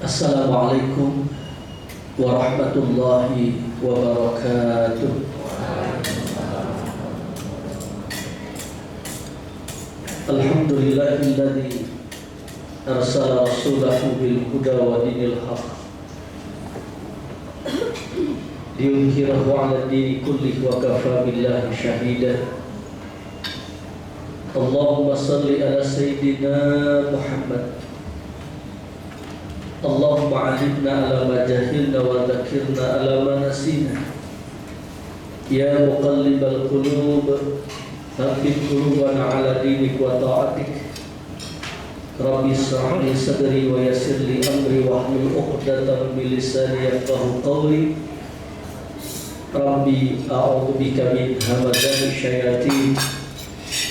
Assalamualaikum warahmatullahi wabarakatuh. Alhamdulillahilladzi arsala rasulahu bil huda wa dinil haq liyudhhirahu 'ala dini kullihi wa kafa billahi shahida. Allahumma salli ala sayyidina Muhammad. Allahumma 'allimna ala ma jahilna wa dzakirna ala ma nasina. Ya muqallibal qulub, thabbit qulubana ala dinik wa ta'atik. Rabbi ishrah li sadri wa yassir li amri wahlul 'uqdatam min lisani yafqahu qawli. Rabbi a'udzu bika min hamazati syayatin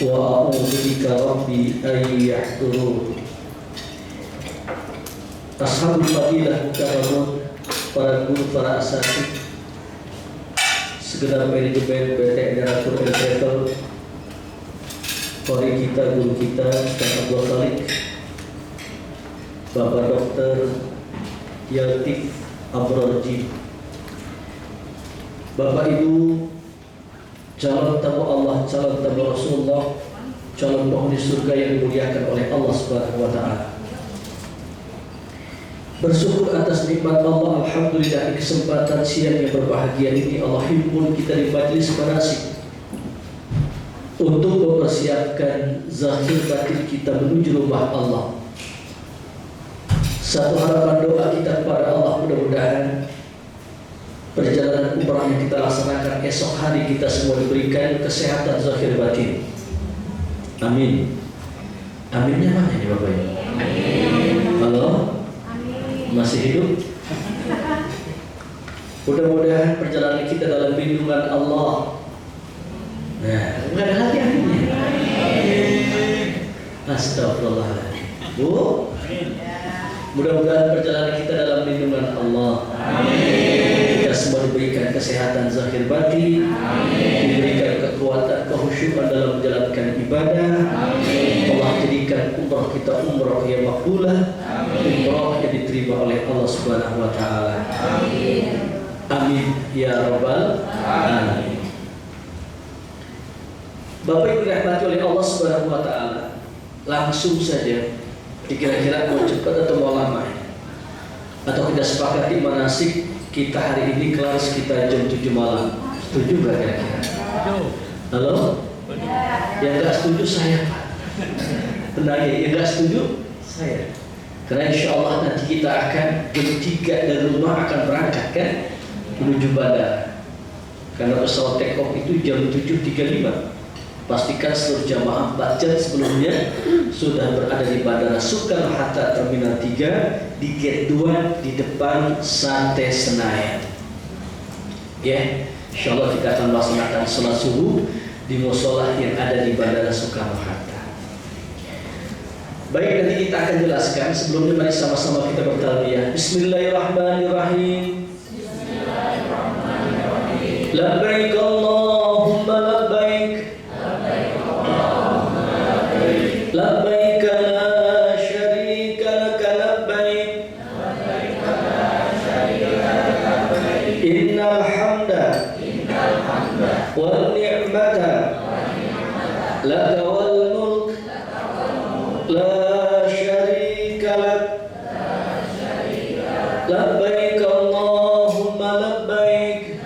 wa a'udzu bika rabbi an yahdurun. Ashabul fadilah mukarramun, para guru, para asatidz, segenap manajemen PT Neratur Travel, kori kita, guru kita, Ustaz Abdul Khalik, Bapak Dokter Yaltif Abrorji, Bapak Ibu, calon tamu Allah, calon tamu Rasulullah, calon penghuni surga yang dimuliakan oleh Allah Subhanahu wa Ta'ala. Bersyukur atas nikmat Allah, alhamdulillah, di kesempatan siang yang berbahagia ini Allah himpun kita di majlis manasik untuk mempersiapkan zahir batin kita menuju rumah Allah. Satu harapan doa kita kepada Allah, mudah-mudahan perjalanan umrah yang kita laksanakan esok hari kita semua diberikan kesehatan zahir batin. Amin. Aminnya mana ini Bapak Ibu? Halo? Masih hidup? Mudah-mudahan perjalanan kita dalam lindungan Allah. Nah, nggak ada lagi aminnya. Astagfirullahaladzim. Bu, mudah-mudahan perjalanan kita dalam lindungan Allah. Kita semua diberikan kesehatan zahir batin, diberikan kekuatan, kekhusyukan dalam menjalankan ibadah. Allah jadikan umrah kita umrah yang makbulah, umrah yang diterima oleh Allah Subhanahu wa Ta'ala. Amin ya rabbal alamin. Bapak Ibu dirahmati oleh Allah Subhanahu wa Ta'ala, langsung saja, kira-kira mau cepat atau mau lama, atau kita sepakati manasik kita hari ini kelar sekitar jam 7 malam. Setuju nggak kira-kira? Halo? Yang nggak setuju saya Pak. Tenang ya, yang nggak setuju saya. Karena insya Allah nanti kita akan jam 3 dari rumah akan berangkat kan menuju bandara. Karena pesawat take off itu jam 7.35. Pastikan seluruh jamaah 4 jam sebelumnya sudah berada di Bandara Soekarno-Hatta Terminal 3 di gate 2 di depan Sate Senayan. Ya, insya Allah kita akan melaksanakan sholat subuh di musola yang ada di Bandara Soekarno-Hatta. Baik, nanti kita akan jelaskan. Sebelumnya mari sama-sama kita bertalbiyah. Bismillahirrahmanirrahim. Bismillahirrahmanirrahim. Labbaik Allahumma labbaik. Labbaik la syarika laka labbaik. Innal hamda wal ni'mata laka wal mulk la syarika lak. Labbaik Allahumma labbaik.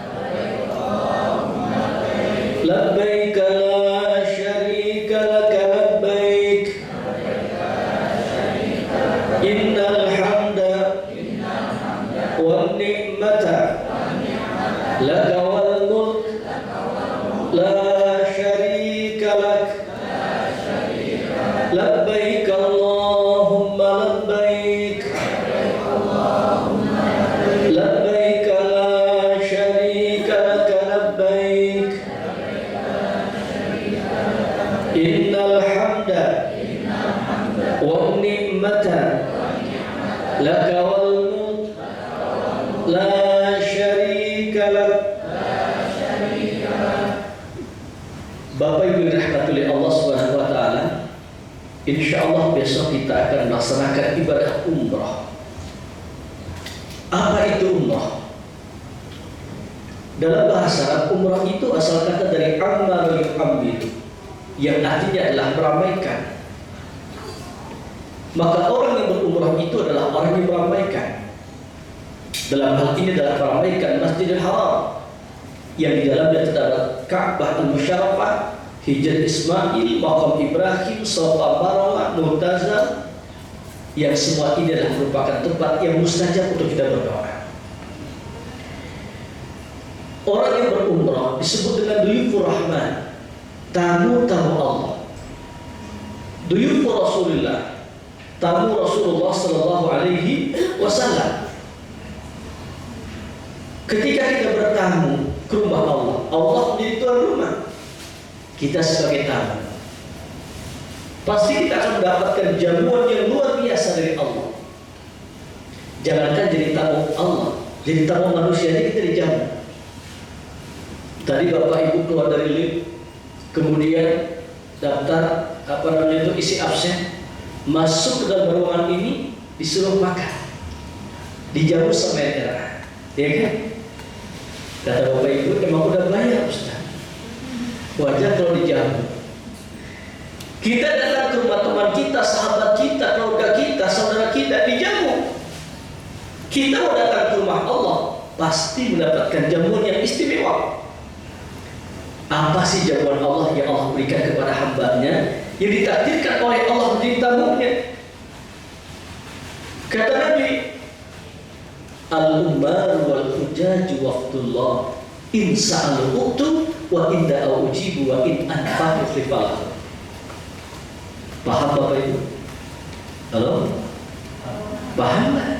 Labbaik la syarika laka labbaik. Innal hamda wan ni'mata laka wal mulk la syarika lak. Labbaik Allahumma labbaik. Labbaik la syarika laka labbaik. Innal hamda wan ni'mata laka wal mulk la syarika lak. Bapak Ibu dirahmati oleh Allah Subhanahu wa Ta'ala, Insya Allah besok kita akan melaksanakan ibadah umrah. itu umrah? Dalam bahasa Arab, umrah itu asal kata dari ammar yu'ammiru, yang artinya adalah meramaikan. Maka orang yang berumrah itu adalah orang yang meramaikan. Dalam hal ini adalah meramaikan Masjidil Haram, yang di dalamnya terdapat Ka'bah al-Musyarrafah, Hijr Ismail, Maqam Ibrahim, Shafa Marwah, Mu'tazah, yang semua ini adalah merupakan tempat yang mustajab untuk kita berdoa. Orang yang berumrah disebut dengan duyufur rahman, tamu-tamu Allah. Duyufur Rasulullah, tamu Rasulullah sallallahu alaihi wasallam. Ketika kita bertamu ke rumah Allah, Allah menjadi tuan rumah. Kita sebagai tamu, pasti kita akan mendapatkan jamuan yang luar biasa dari Allah. Jangankan jadi tamu Allah, jadi tamu manusia aja kita dijamu. Tadi Bapak Ibu keluar dari lift, kemudian daftar itu isi absen, masuk ke dalam ruangan ini disuruh makan, dijamu sama era, ya kan? Kata Bapak Ibu, emang udah bayar Ustaz, wajar kalau dijamu. Kita datang ke rumah teman kita, sahabat kita, keluarga kita, saudara kita, dijamu. Kita mau datang ke rumah Allah, pasti mendapatkan jamuan yang istimewa. Apa sih jamuan Allah yang Allah berikan kepada hambanya, yang ditakdirkan oleh Allah menjadi tamunya? Kata Nabi, al-ummar wal hujaj waqtullah, in sa'al uqtu wa in da'u ujibu wa in anfa'u khifalah. Paham Bapak Ibu? Halo? Paham nggak?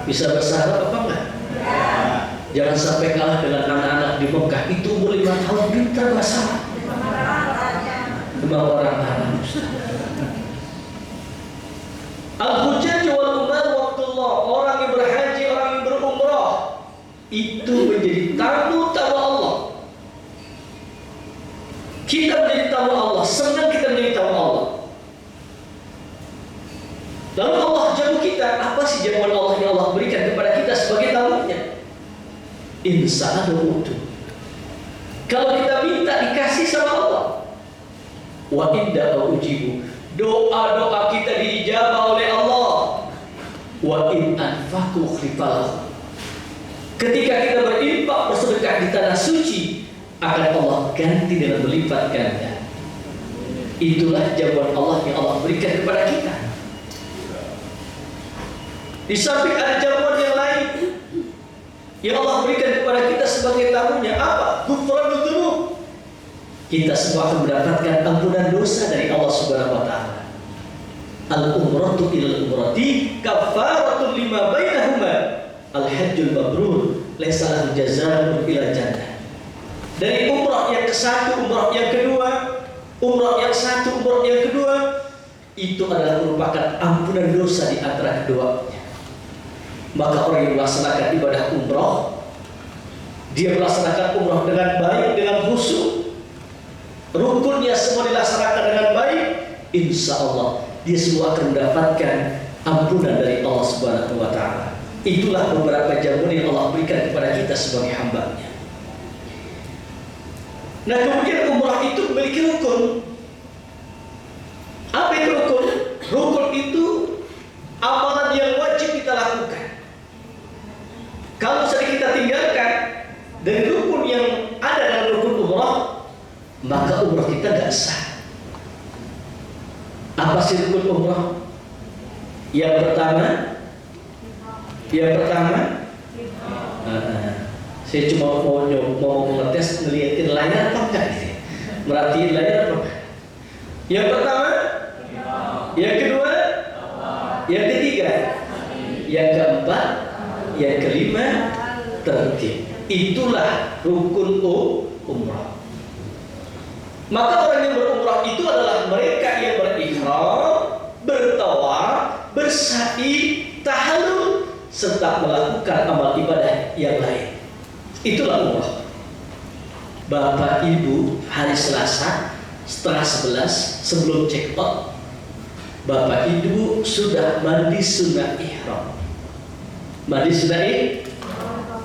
Bisa bahasa Arab apa enggak? Jangan sampai kalah dengan anak-anak di Mekah, itu umur 5 tahun pintar bahasa Arab. Memang orang Arab. Al-hujaj wal umar waqtullah, orang yang berhaji, orang yang berumrah, itu menjadi tamu-tamu Allah. Kita menjadi tamu Allah, senang kita menjadi tamu Allah. Lalu Allah jamu kita, apa sih jamuan Allah yang Allah berikan kepada kita sebagai tamunya? Insa'adu utu. Kalau kita minta dikasih sama Allah. Wa inda ujibu, doa-doa kita diijabah oleh Allah. Wa in anfaku khifalah, ketika kita berinfak bersedekah di tanah suci, akan Allah ganti dengan melipat ganda. Itulah jawaban Allah yang Allah berikan kepada kita. Di samping ada jawaban yang lain yang Allah berikan kepada kita sebagai tamunya, apa? Ghufranul dzunub. Kita semua akan mendapatkan ampunan dosa dari Allah Subhanahu wa taala. Al-umratu ilal umrati kafaratun lima bainahuma. Al-hajjul mabrur laisa lahu jazaa'un illa jannah. Dari umrah yang ke satu, umrah yang kedua, umrah yang satu, umrah yang kedua, itu adalah merupakan ampunan dosa di antara keduanya. Maka orang yang melaksanakan ibadah umrah, dia melaksanakan umrah dengan baik, dengan khusyuk, rukunnya semua dilaksanakan dengan baik, insya Allah dia semua akan mendapatkan ampunan dari Allah Subhanahu wa taala. Itulah beberapa jamuan yang Allah berikan kepada kita sebagai hamba-Nya. Nah, kemudian umrah itu memiliki rukun. Apa itu rukun? Rukun itu amalan yang wajib kita lakukan. Kalau sedang kita tinggalkan dari rukun yang ada dalam rukun umrah, maka umrah kita gak sah. Apa sih rukun umrah? Yang pertama, saya cuma mau ngetes ngeliatin layar apa enggak gitu. Merhatiin layar apa enggak. Yang pertama, yang kedua, yang ketiga, yang keempat, yang kelima, tertib. Itulah rukun umrah. Maka orang yang berumrah itu adalah mereka yang berihram, bertawaf, bersa'i, tahallul, serta melakukan amal ibadah yang lain. Itulah umrah. Bapak Ibu, hari Selasa setengah 11 sebelum check out, Bapak Ibu sudah mandi sunnah ihram. Mandi sunnah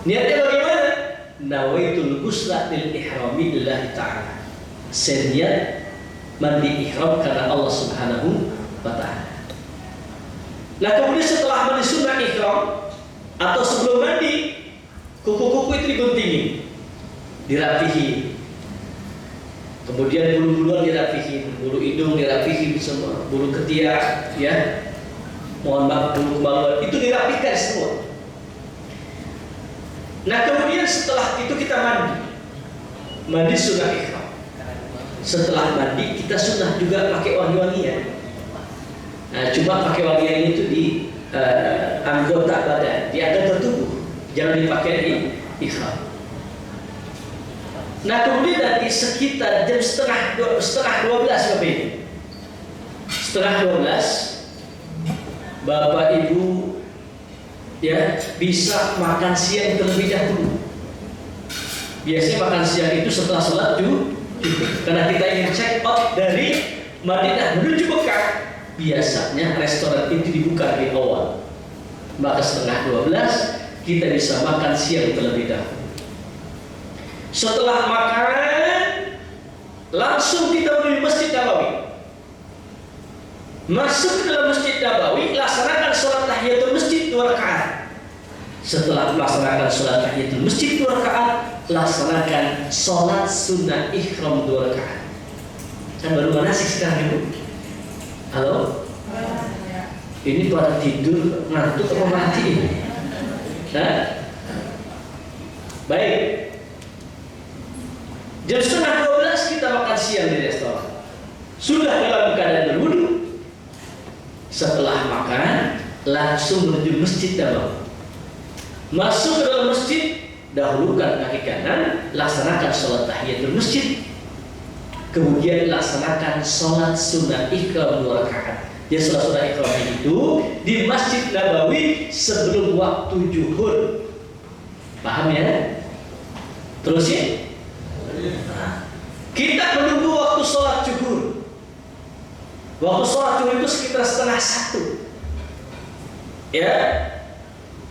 niatnya bagaimana? Nawaitul ghusla lil ihrami lillahi ta'ala. Seniat mandi ihram karena Allah Subhanahu wa ta'ala. Nah kemudian setelah mandi sunnah ihram atau sebelum mandi, kuku-kuku itu diguntingin, dirapihin. Kemudian bulu-buluan dirapihin, bulu hidung dirapihin semua, bulu ketiak, ya, mohon maaf, bulu kemaluan itu dirapikan semua. Nah kemudian setelah itu kita mandi sunnah ihram. Setelah mandi kita sunnah juga pakai wangi-wangian. Nah cuma pakai wangian itu di anggota badan, di anggota tubuh, jangan dipakai di ihram. Nah kemudian nanti sekitar jam setengah 12 Bapak Ibu, setengah 12 Bapak Ibu ya bisa makan siang terlebih dahulu. Biasanya makan siang itu setelah sholat karena kita ingin check out dari Madinah menuju Mekah. Biasanya restoran itu dibuka di awal, maka setengah 12 kita bisa makan siang terlebih dahulu. Setelah makan langsung kita menuju Masjid Nabawi. Masuk ke dalam Masjid Nabawi, laksanakan sholat tahiyatul masjid 2 rakaat. Setelah melaksanakan sholat tahiyatul masjid 2 rakaat, laksanakan sholat sunnah ihram 2 rakaat. Kan baru manasik sekarang Ibu? Halo? Ini pada tidur, ngantuk apa mati ini? Nah? Baik. Jam setengah 12 kita makan siang di restoran. Sudah dalam keadaan berwudu. Setelah makan langsung menuju Masjid Nabawi. Masuk ke dalam masjid, dahulukan kaki kanan, laksanakan sholat tahiyatul masjid. Kemudian laksanakan sholat sunnah ihram 2 rakaat. Ya sholat sunnah ihram itu di Masjid Nabawi sebelum waktu zuhur. Paham ya? Terus ya? Kita menunggu waktu sholat zuhur. Waktu sholat zuhur itu sekitar setengah 1. Ya.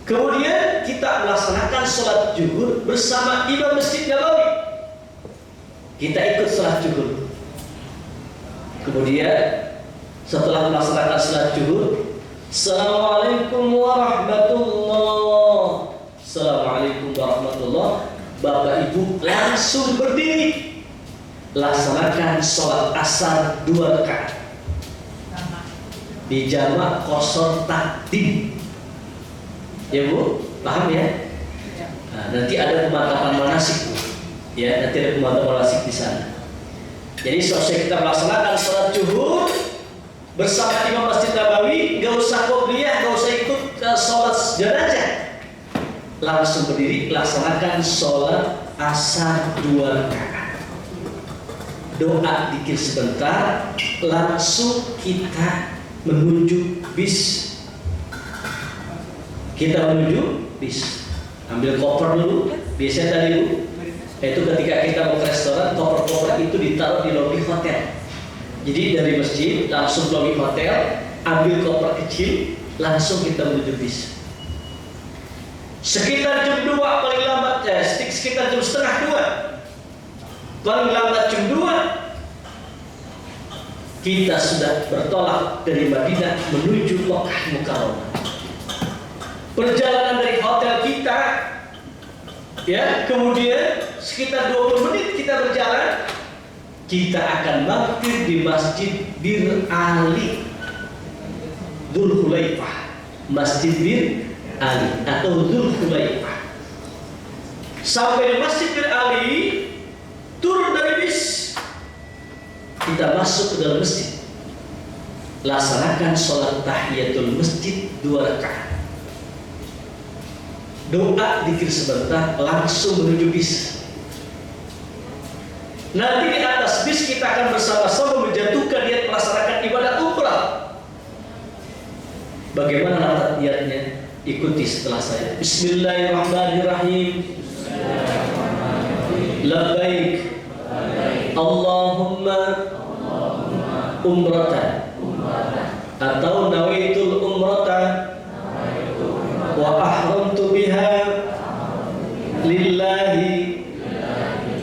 Kemudian kita melaksanakan sholat zuhur bersama imam Masjid Nabawi. Kita ikut sholat zuhur. Kemudian setelah melaksanakan sholat zuhur, Assalamualaikum warahmatullah. Assalamualaikum warahmatullah. Bapak Ibu langsung berdiri, laksanakan sholat asar 2 rakaat. Dijamak qasar takdim. Ya Bu, paham ya? Nah, nanti ada pemantapan manasik Bu. Ya, nanti ada pemantapan manasik di sana. Jadi selesai kita melaksanakan sholat zuhur bersama imam Masjid Nabawi, gak usah qobliyah, gak usah ikut sholat jenazah. Langsung berdiri, laksanakan sholat asar 2 rakaat. Doa dikir sebentar, langsung kita menuju bis. Kita menuju bis. Ambil koper dulu. Biasanya tadi Bu, itu ketika kita mau ke restoran, koper-koper itu ditaruh di lobi hotel. Jadi dari masjid langsung ke lobi hotel, ambil koper kecil, langsung kita menuju bis. Sekitar jam 2 paling lambat, sekitar jam setengah 2, paling lambat jam 2, kita sudah bertolak dari Madinah menuju Makkah Mukarramah. Perjalanan dari hotel kita, ya, kemudian sekitar 20 menit kita berjalan, kita akan mampir di Masjid Bir Ali, Dzul Hulaifah, Masjid Bir Ali atau Dzul Hulaifah. Sampai di Masjid Bir Ali, turun dari bis, kita masuk ke dalam masjid, laksanakan sholat tahiyatul masjid 2 rakaat. Doa dikir sebentar, langsung menuju bis. Nanti di atas bis kita akan bersama-sama menjatuhkan niat melaksanakan ibadah umrah. Bagaimana niatnya? Ikuti setelah saya. Bismillahirrahmanirrahim. Labbaik Allahumma umratan atau nawaitul umratan wa ahram lillahi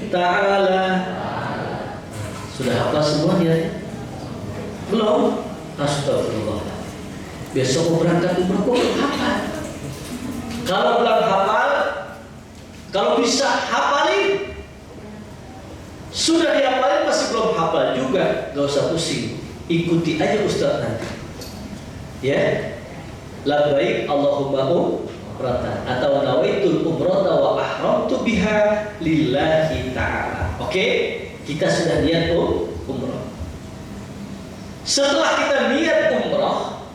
ta'ala. Sudah hafal semuanya? Belum? Astagfirullah. Besok mau berangkat umrah kok belum hafal? Kalau belum hafal, kalau bisa hafalin. Sudah dihafalin masih belum hafal juga, gak usah pusing. Ikuti aja Ustaz nanti. Ya. Labbaik Allahumma umratan atau nawaitul umrata wa ahramtu biha lillahi ta'ala. Oke? Kita sudah niat umrah. Setelah kita niat umrah,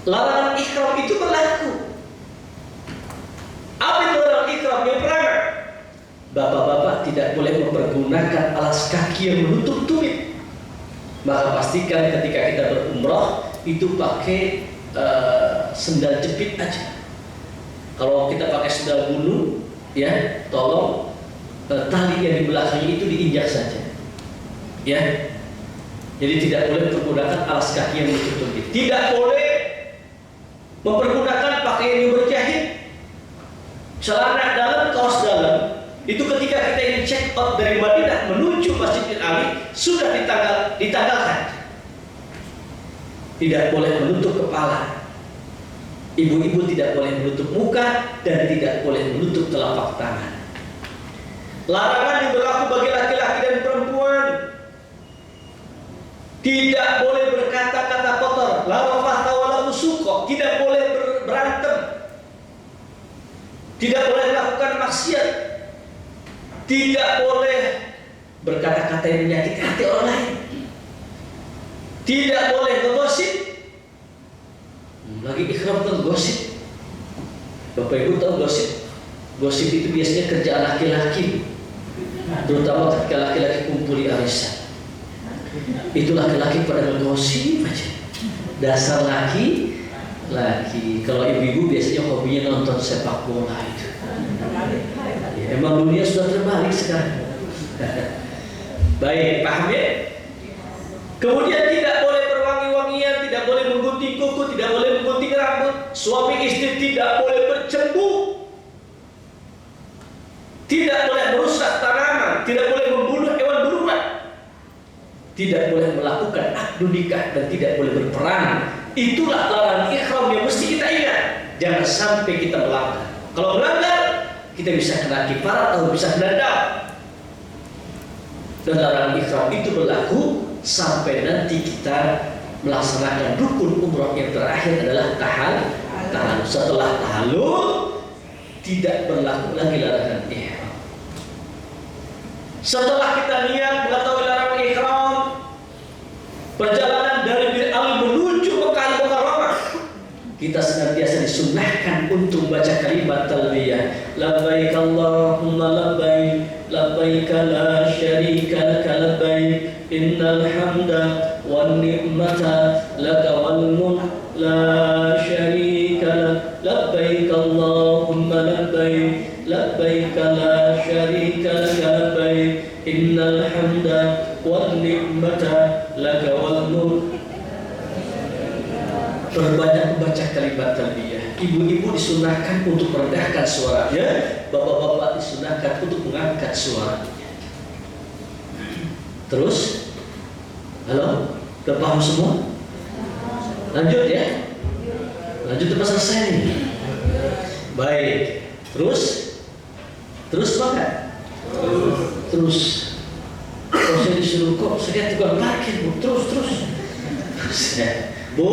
larangan ihram itu berlaku. Apa itu larangan ihram? Yang pertama, bapak-bapak tidak boleh mempergunakan alas kaki yang menutup tumit. Maka pastikan ketika kita berumrah itu pakai sendal jepit aja. Kalau kita pakai sendal bulu, ya tolong tali yang di belakangnya itu diinjak saja, ya. Jadi tidak boleh menggunakan alas kaki yang menutup tumit. Tidak boleh mempergunakan pakaian yang berjahit, celana dalam, kaos dalam. Itu ketika kita ingin check out dari Madinah menuju Masjidil Ali sudah ditanggalkan. Tidak boleh menutup kepala. Ibu-ibu tidak boleh menutup muka dan tidak boleh menutup telapak tangan. Larangan yang berlaku bagi laki-laki dan perempuan. Tidak boleh berkata-kata kotor. La rafata wa la fusuqa. Tidak boleh berantem. Tidak boleh melakukan maksiat. Tidak boleh berkata-kata yang menyakiti hati orang lain. Tidak boleh ngegosip. Lagi ikhram kan gosip. Bapak Ibu tahu gosip? Gosip itu biasanya kerjaan laki-laki, terutama ketika laki-laki kumpul di arisan. Itu laki-laki pada ngegosip aja. Dasar laki-laki. Kalau ibu-ibu biasanya hobinya nonton sepak bola itu. Ya, emang dunia sudah terbalik sekarang. Baik, paham ya? Kemudian tidak boleh berwangi-wangian, tidak boleh menggunting kuku, tidak boleh menggunting rambut. Suami istri tidak boleh bercembu, tidak boleh merusak tanaman, tidak boleh membunuh hewan buruan, tidak boleh melakukan akad nikah dan tidak boleh berperang. Itulah larangan ihram yang mesti kita ingat. Jangan sampai kita melanggar. Kalau melanggar, kita bisa kena kifarat atau bisa kena dam. Dan larangan ihram itu berlaku sampai nanti kita melaksanakan rukun umrah yang terakhir adalah tahallul. Setelah tahallul tidak berlaku lagi larangan ihram. Setelah kita niat mengetahui larangan ihram, perjalanan dari Bir Ali menuju Mekah Mukarramah, kita senantiasa disunnahkan untuk baca kalimat talbiyah. Labbaik Allahumma labbaik, labbaik la syarika laka labbaik, innal hamda wan ni'mata laka wal mulk la syarika lak. Labbaik Allahumma labbaik, labbaik la syarika laka labbaik, innal hamda wan ni'mata laka wal mulk. Perbanyak membaca kalimat talbiyah. Ibu-ibu disunahkan untuk merendahkan suaranya, bapak-bapak disunahkan untuk mengangkat suaranya. Terus, halo, udah paham semua? Lanjut ya, lanjut sampai selesai nih. Baik, terus makan. Terus. Kalau saya disuruh kok, saya tukang parkir bu, terus. Bu.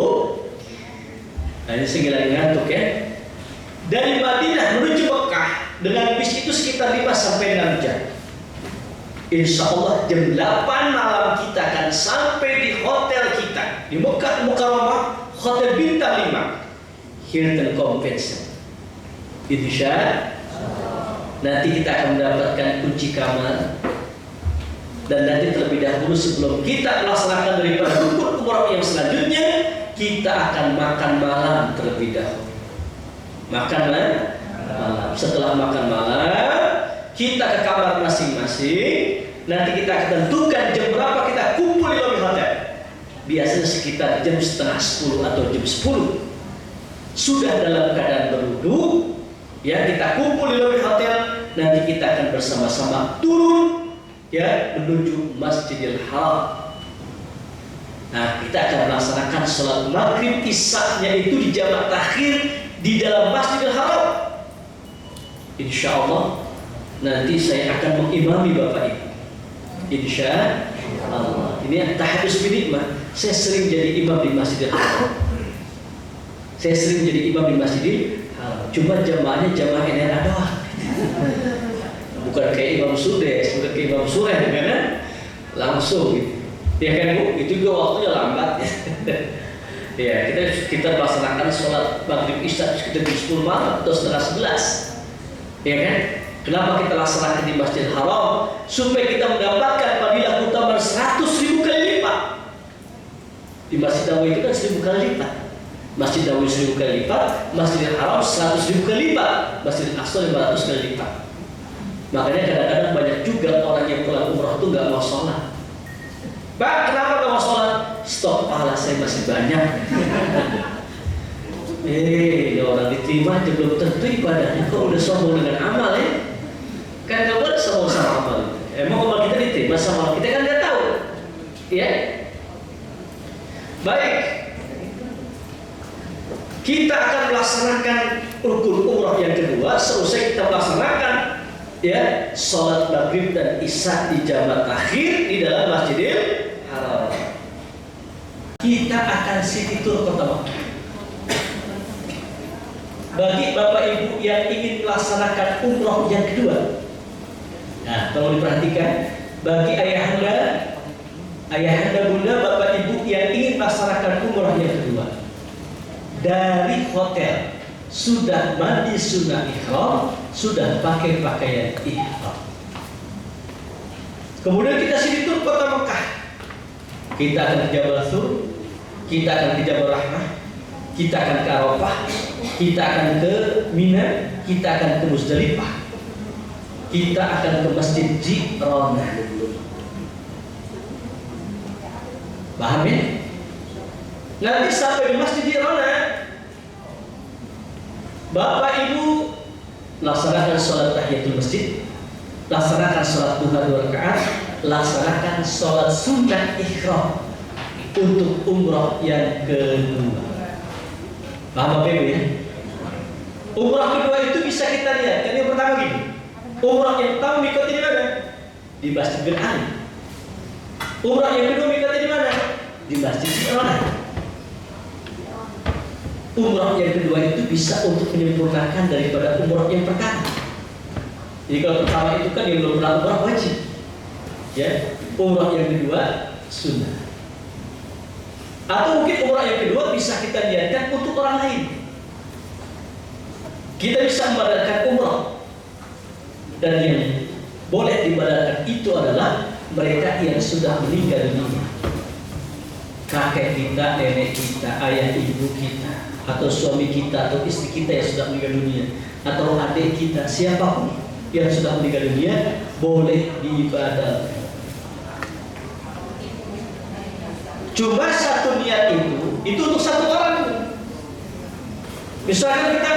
Nah ini saya lagi ngantuk ya. Dari Madinah menuju Mekah dengan bis itu sekitar 5-6 jam. Insya Allah jam 8 malam kita akan sampai di hotel kita di Mekah Mukarramah, hotel bintang 5 Hilton Convention. Insya nanti kita akan mendapatkan kunci kamar. Dan nanti terlebih dahulu sebelum kita melaksanakan daripada rukun umrah yang selanjutnya, kita akan makan malam terlebih dahulu. Makan malam. Setelah makan malam, kita ke kamar masing-masing. Nanti kita akan tentukan jam berapa kita kumpul di lobi hotel. Biasanya sekitar jam setengah 10 atau jam 10. Sudah dalam keadaan berwudu, ya kita kumpul di lobi hotel. nanti kita akan bersama-sama turun ya menuju Masjidil Haram. Nah, kita akan melaksanakan sholat maghrib isya-nya itu di jamak takhir di dalam Masjidil Haram. Insya Allah nanti saya akan mengimami Bapak Ibu. Insya Allah. Ini tahadus binikmah. Saya sering jadi imam di Masjidil Haram. Saya sering jadi imam di Masjidil Haram. Cuma jamaahnya jamaah NRA doang. Bukan kayak Imam Sudes, bukan kayak Imam Sureh, kan? Langsung gitu. Ya kan Bu, itu juga waktunya lambat ya. Kita melaksanakan sholat maghrib isya sekitar jam 10 malam atau setengah 11. Ya kan? Kenapa kita laksanakan di Masjidil Haram? Supaya kita mendapatkan fadilah keutamaan 100.000 kali lipat. Di Masjid Nabawi itu kan 1.000 kali lipat. Masjid Nabawi 1.000 kali lipat, Masjidil Haram 100.000 kali lipat, Masjidil Aqsa 500 kali lipat. Makanya kadang-kadang banyak juga orang yang pulang umroh itu nggak mau sholat. Pak, kenapa nggak mau sholat? Stok pahala saya masih banyak. Ya orang diterima aja belum tentu ibadahnya. Kok udah sombong dengan amal ya? Kan nggak boleh sombong sama amal. Emang amal kita diterima sama amal kita kan nggak tahu. Ya. Baik. Kita akan melaksanakan rukun umrah yang kedua. Selesai kita melaksanakan ya sholat maghrib dan isya di jamak takhir di dalam Masjidil Haram. Kita akan city tour kota Makkah. Bagi Bapak Ibu yang ingin melaksanakan umrah yang kedua, nah tolong diperhatikan. Bagi ayahanda bunda, Bapak Ibu yang ingin melaksanakan umrah yang kedua, dari hotel sudah mandi sunnah ihram, sudah pakai pakaian ihram. Kemudian kita sini tur kota Mekah. Kita akan ke Jabal Sur, kita akan ke Jabal Rahmah, kita akan ke Arafah, kita akan ke Mina, kita akan ke Musdalifah, kita akan ke Masjid Ji'ranah. Paham ya? Nanti sampai di Masjid Ji'ranah, Bapak Ibu laksanakan sholat tahiyatul masjid, laksanakan sholat duha 2 rakaat, laksanakan sholat sunnah ihram untuk umrah yang kedua. Paham Bapak Ibu ya? Umrah kedua itu bisa kita lihat. Kan yang pertama gini, umrah yang pertama mikotnya di mana? Di Masjid bin Ali. Umrah yang kedua mikotnya di mana? Di Masjid Ji'ranah. Umrah yang kedua itu bisa untuk menyempurnakan daripada umrah yang pertama. Jadi kalau pertama itu kan yang belum pernah umrah wajib, ya. Umrah yang kedua sunnah. Atau mungkin umrah yang kedua bisa kita niatkan untuk orang lain. Kita bisa membadalkan umrah, dan yang boleh dibadalkan itu adalah mereka yang sudah meninggal dunia. Kakek kita, nenek kita, ayah ibu kita, atau suami kita, atau istri kita yang sudah meninggal dunia, atau adik kita, siapapun yang sudah meninggal dunia boleh diibadahkan. Cuma satu niat itu untuk satu orang. Misalkan kita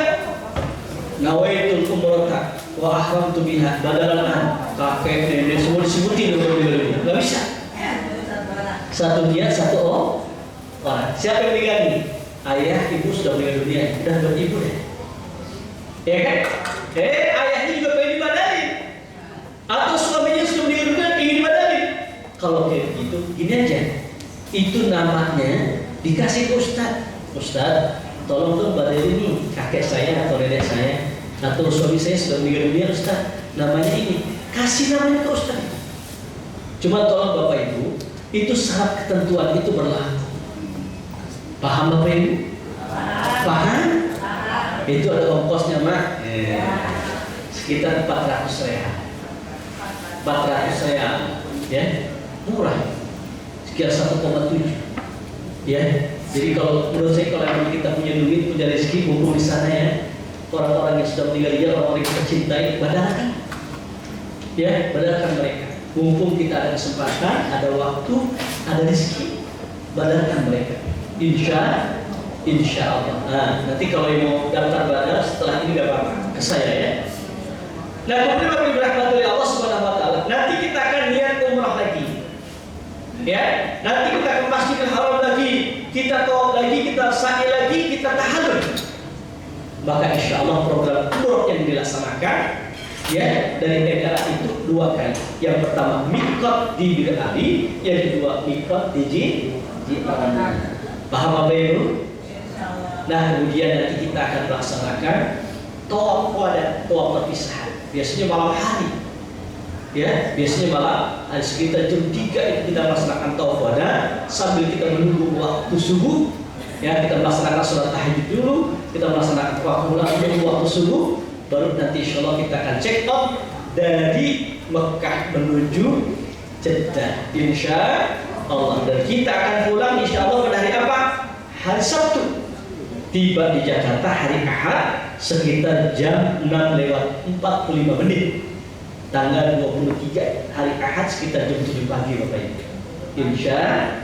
nawaitul umrata wa ahramtu biha, badalan kakek, nenek semua disebutin untuk meninggal dunia. Gak bisa. Satu niat satu orang. Siapa yang meninggal ini? Ayah, ibu sudah meninggal dunia, udah buat ibu deh. Ya kan? Ayahnya juga pengen dibadalin, atau suaminya sudah meninggal dunia ingin dibadalin. Kalau kayak gitu, gini aja. Itu namanya dikasih ke Ustaz, tolong dong badalin nih kakek saya atau nenek saya atau suami saya sudah meninggal dunia Ustaz. Namanya ini, kasih namanya ke Ustaz. Cuma tolong Bapak Ibu, itu syarat ketentuan itu berlaku. Paham Bapak Ibu? Paham? Itu ada ongkosnya Mak. Sekitar 400 real. 400 real, ya, murah. Sekitar 1,7. Ya. Jadi kalau menurut saya kalau memang kita punya duit, punya rezeki, mumpung di sana ya, orang-orang yang sudah meninggal dunia, orang-orang yang kita cintai, badalkan. Ya, badalkan mereka. Mumpung kita ada kesempatan, ada waktu, ada rezeki, badalkan mereka. Insya Allah. Nah, nanti kalau yang mau daftar badal setelah ini gak apa-apa, ke saya ya. Nah kemudian Bapak Ibu rahmati oleh Allah Subhanahu Wa Taala, nanti kita akan niat umrah lagi, ya. Nanti kita ke Masjidil Haram lagi, kita tawaf lagi, kita sa'i lagi, kita tahallul. Maka insya Allah program umrah yang dilaksanakan, ya, dari negara itu 2 kali. Yang pertama miqat di Bir Ali, yang kedua miqat di Ji'rana. Paham Bapak Ibu? Nah kemudian nanti kita akan melaksanakan tawaf wada, tawaf perpisahan. Biasanya malam hari, ya, biasanya malam hari sekitar jam 3 itu kita melaksanakan tawaf wada sambil kita menunggu waktu subuh, ya, kita melaksanakan sholat tahajud dulu, kita melaksanakan waktu subuh, baru nanti insya Allah kita akan check out dari Mekah menuju Jeddah insya Allah, dan kita akan pulang insya Allah pada hari apa? Hari Sabtu. Tiba di Jakarta hari Ahad sekitar jam 6:45 tanggal 23 hari Ahad sekitar jam 7 pagi Bapak Ibu. Insya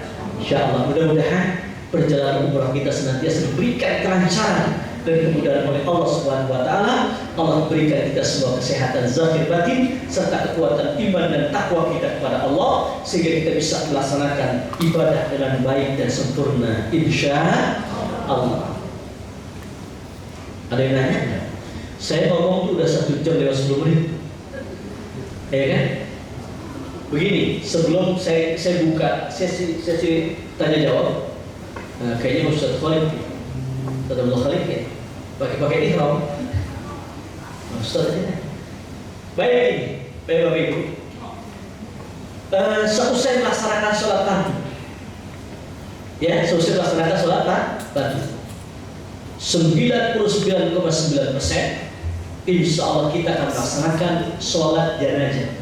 Allah mudah-mudahan perjalanan umrah kita senantiasa diberikan kelancaran dan kemudahan oleh Allah Subhanahu Wa Taala. Allah berikan kita semua kesehatan zahir batin serta kekuatan iman dan takwa kita kepada Allah sehingga kita bisa melaksanakan ibadah dengan baik dan sempurna insya Allah. Ada yang nanya enggak? Saya ngomong tuh udah 1 jam lewat 10 menit, ya kan? Begini, sebelum saya buka sesi tanya jawab, kayaknya Ustaz Khalid ya, pakai ihram. Ustaz aja. Baik ini, baik Bapak Ibu. Seusai melaksanakan sholat tahajud, ya, seusai melaksanakan sholat tahajud, 99,9% insya Allah kita akan melaksanakan sholat jenazah.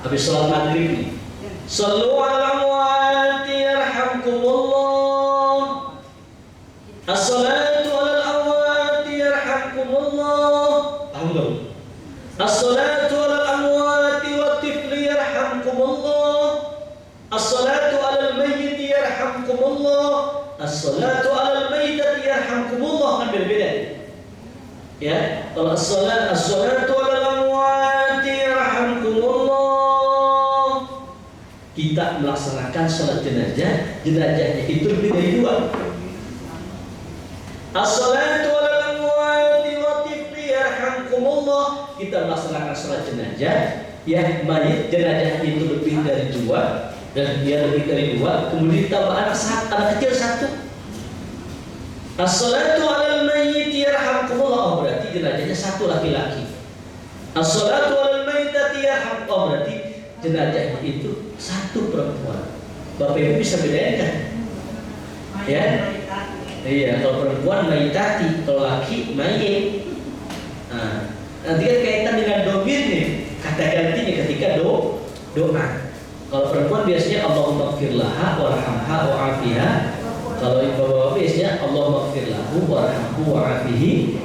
Habis sholat maghrib ini, sallu ala mu'ati yarhamkumullah, as-salatu ala al-amwati yarhamkumullah. Paham belum? As-salatu ala al-amwati wa tifli yarhamkumullah, as-salatu ala al-mayyit yarhamkumullah, as-salatu ala al-mayyit yarhamkumullah. Kan berbeda, ya. Kalau as-salatu ala al-amwati yarhamkumullah, kita melaksanakan sholat jenazah, jenazahnya itu lebih dari 2. As-salatu ala al-amwati wa tifli yarhamkumullah, kita melaksanakan sholat jenazah, ya, mayit jenazah itu lebih dari 2 dan dia lebih dari 2, kemudian ditambah anak kecil 1. As-salatu ala al-mayyit yarhamkumullah, berarti jenazahnya 1 laki-laki. As-salatu ala al-mayyit yarhamkumullah, berarti jenazahnya itu 1 perempuan. Bapak Ibu bisa bedakan, ya? Iya, kalau perempuan mayitati, kalau laki mayit. Nah, nanti kan kaitan dengan domir nih, kata gantinya ketika doa. Kalau perempuan biasanya Allahumma gfirlaha warhamha wa'afiha. Kalau bapak-bapak biasanya Allahumma gfirlahu warhamhu wa'afihi.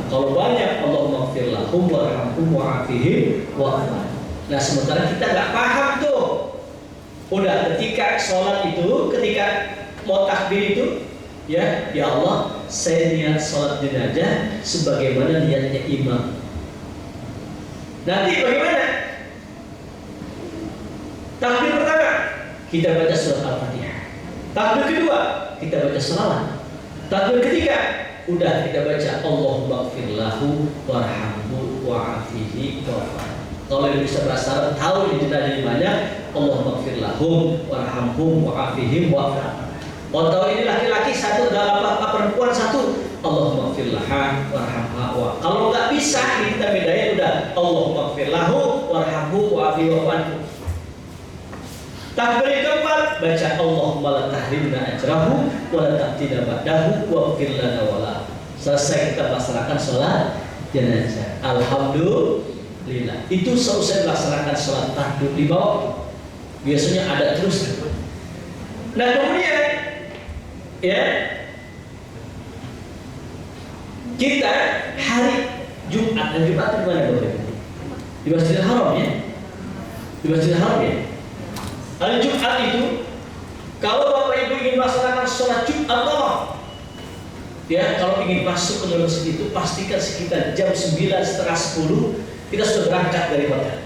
Kalau banyak Allahumma gfirlahu warhamhu wa'afihi wa'afihi. Nah sementara kita nggak paham tuh. Udah ketika sholat itu, ketika mau takbir itu, ya Allah, saya niat sholat jenazah sebagaimana niatnya imam. Nanti bagaimana? Takbir pertama kita baca surat Al-Fatihah. Takbir kedua kita baca salawat. Takbir ketiga udah kita baca Allahumma gfirlahu warhamhu wa'afihi wa'afihi. Kalau yang bisa bahasa Arab tahu di jenazah banyak Allahumma gfirlahum warhamhum wa'afihim wa'afihi. Kalau tahu ini laki-laki 1 dan perempuan 1, Allahumma gfirlaha warhamha wa'afihi. Kalau nggak bisa kita bedain udah Allahumma gfirlahu warhamhu wa'afihi wa'afihi. Takbir keempat baca Allahumma la tahrimna ajrahu wa la taftina ba'dahu wa gfir lana wa la. Selesai kita melaksanakan sholat jenazah. Alhamdulillah. Itu selesai melaksanakan sholat tahajud di bawah. Biasanya ada terus. Nah kemudian, ya, kita hari Jumat, dan Jumat itu mana boleh? Di Masjidil Haram, ya. Di Masjidil Haram, ya. Hari Jumat itu, kalau Bapak Ibu ingin melaksanakan sholat Jumat, Ya, kalau ingin masuk ke dalam masjid itu pastikan sekitar jam 9, setengah 10 kita sudah berangkat dari hotel.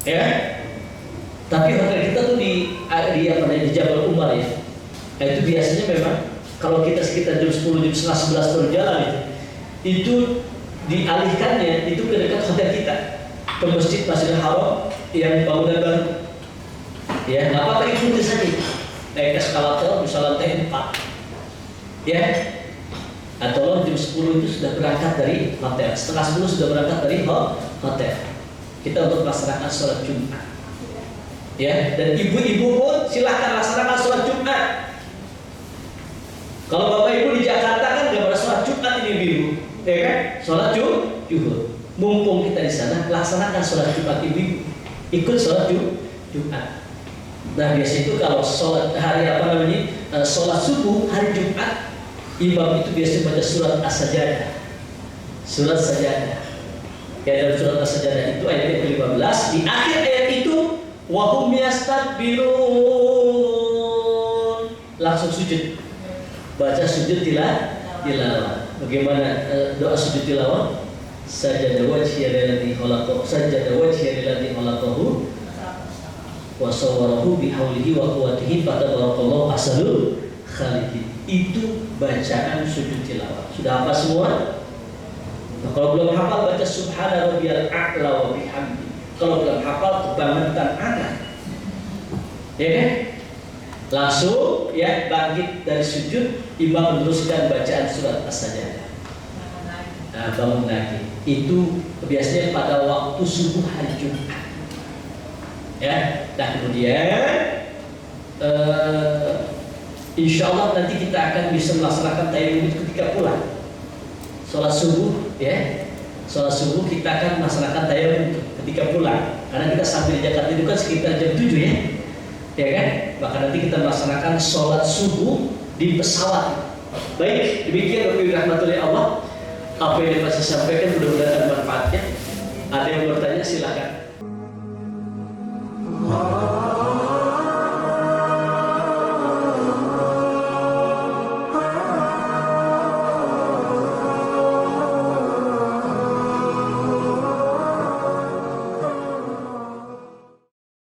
Ya, tapi hotel kita tuh di Jabal Umar ya. Nah, itu biasanya memang kalau kita sekitar jam 10, jam setengah 11 baru jalan itu dialihkannya itu ke dekat hotel kita, ke Masjid Masjidil Haram yang bangunan baru. Ya, nggak apa-apa, ikuti saja. Naik eskalator bisa lantai 4. Ya. Atau jam 10 itu sudah berangkat dari hotel. Setengah 10 sudah berangkat dari hotel. Kita untuk melaksanakan sholat Jumat. Ya, dan ibu-ibu pun silahkan laksanakan sholat Jumat. Kalau bapak ibu di Jakarta kan nggak pada sholat Jumat ini ibu, ya kan? Sholat Jumat. Mumpung kita di sana, laksanakan sholat Jumat ibu. Ikut sholat Jumat. Nah biasa itu kalau sholat hari sholat subuh hari Jumat, imam itu biasanya baca surat As-Sajdah. Surat Sajadah. Ya, dalam surat As-Sajdah itu ayat yang ke-15, di akhir ayat itu wahum yastakbirun, langsung sujud. Baca sujud tilawah. Bagaimana doa sujud tilawah? Sajada wajhiya lillazi khalaqahu, sajada wajhiya lillazi khalaqahu wa sawwarahu bihaulihi wa quwwatihi fatabarakallahu ahsanul khaliqin. Itu bacaan sujud tilawah. Sudah hafal semua? Nah, kalau belum hafal baca subhana rabbiyal a'la wa bihamdi. Kalau belum hafal kebangetan anak. Ya kan? Langsung ya bangkit dari sujud, imam meneruskan bacaan surat As-Sajdah. Nah, bangun lagi. Itu biasanya pada waktu subuh hari Jumat. Ya, nah kemudian insya Allah nanti kita akan bisa melaksanakan tayammum ketika pulang. Sholat subuh, ya, sholat subuh kita akan melaksanakan tayammum ketika pulang. Karena kita sampai di Jakarta itu kan sekitar jam 7 ya kan? Maka nanti kita melaksanakan sholat subuh di pesawat. Baik, demikian Bapak Ibu rahmatullahi Allah. Apa yang dapat saya sampaikan mudah-mudahan ada manfaatnya. Ada yang bertanya silakan.